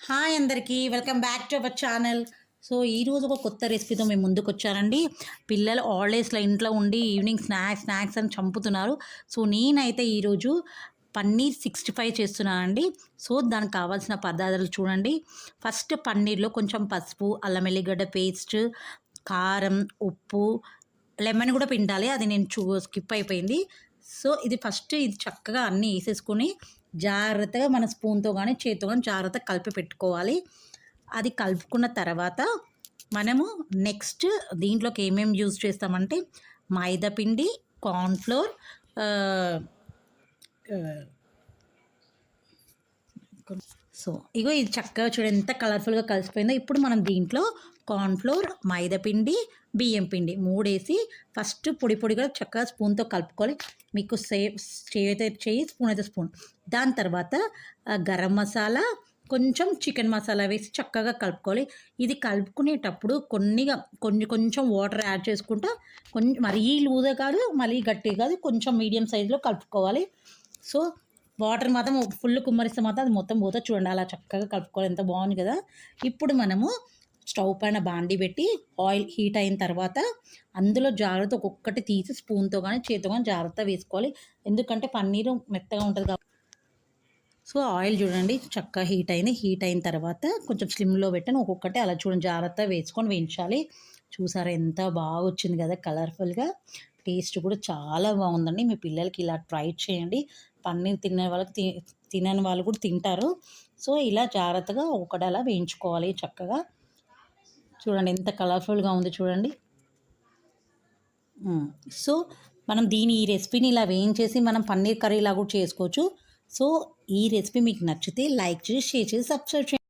Hi అందరికీ welcome back to our channel. So ఈరోజు ఒక కొత్త రెసిపీతో మేము ముందుకు వచ్చానండి. పిల్లలు హాలిడేస్లో ఇంట్లో ఉండి ఈవినింగ్ స్నాక్స్ అని చంపుతున్నారు. సో నేనైతే ఈరోజు పన్నీర్ 65 చేస్తున్నానండి. సో దానికి కావాల్సిన పదార్థాలు చూడండి. ఫస్ట్ పన్నీర్లో కొంచెం పసుపు, అల్లం ఎల్లిగడ్డ పేస్ట్, కారం, ఉప్పు, లెమన్ కూడా పిండాలి. అది నేను స్కిప్ అయిపోయింది. సో ఇది చక్కగా అన్నీ వేసేసుకొని జాగ్రత్తగా మన స్పూన్తో కానీ చేతితో కానీ జాగ్రత్తగా కలిపి పెట్టుకోవాలి. అది కలుపుకున్న తర్వాత మనము నెక్స్ట్ దీంట్లోకి ఏమేమి యూజ్ చేస్తామంటే మైదా పిండి, కార్న్ఫ్లోర్, సో ఇగో ఇది చక్కగా చూడండి ఎంత కలర్ఫుల్గా కలిసిపోయిందో. ఇప్పుడు మనం దీంట్లో కార్న్ఫ్లోర్, మైదాపిండి, బియ్యం పిండి మూడేసి ఫస్ట్ పొడి పొడిగా చక్కగా స్పూన్తో కలుపుకోవాలి. మీకు చేయి అయితే చేయి, స్పూన్ అయితే స్పూన్. దాని తర్వాత గరం మసాలా, కొంచెం చికెన్ మసాలా వేసి చక్కగా కలుపుకోవాలి. ఇది కలుపుకునేటప్పుడు కొంచెం వాటర్ యాడ్ చేసుకుంటా, కొంచెం మరీ లూజే కాదు మరీ గట్టిగా కాదు, కొంచెం మీడియం సైజులో కలుపుకోవాలి. సో వాటర్ మాత్రం ఫుల్ కుమ్మరిస్తే మాత్రం అది మొత్తం పోతే చూడండి, అలా చక్కగా కలుపుకోవాలి. ఎంత బాగుంది కదా. ఇప్పుడు మనము స్టవ్ పైన బాండి పెట్టి ఆయిల్ హీట్ అయిన తర్వాత అందులో జాగ్రత్త ఒక్కొక్కటి తీసి స్పూన్తో కానీ చేతితో కానీ జాగ్రత్త వేసుకోవాలి. ఎందుకంటే పన్నీరు మెత్తగా ఉంటుంది కాబట్టి. సో ఆయిల్ చూడండి చక్కగా హీట్ అయింది. హీట్ అయిన తర్వాత కొంచెం స్లిమ్లో పెట్టని ఒక్కొక్కటి అలా చూడండి జాగ్రత్త వేసుకొని వేయించాలి. చూసారా ఎంత బాగా వచ్చింది కదా కలర్ఫుల్గా. టేస్ట్ కూడా చాలా బాగుందండి. మీ పిల్లలకి ఇలా ట్రై చేయండి. పన్నీర్ తినని వాళ్ళు కూడా తింటారు. సో ఇలా జాగ్రత్తగా ఒకటి అలా వేయించుకోవాలి చక్కగా. చూడండి ఎంత కలర్ఫుల్గా ఉంది చూడండి. సో మనం ఈ రెసిపీని ఇలా వేయించేసి మనం పన్నీర్ కర్రీ ఇలా కూడా చేసుకోవచ్చు. సో ఈ రెసిపీ మీకు నచ్చితే లైక్ చేసి, షేర్ చేసి, సబ్స్క్రైబ్ చేయండి.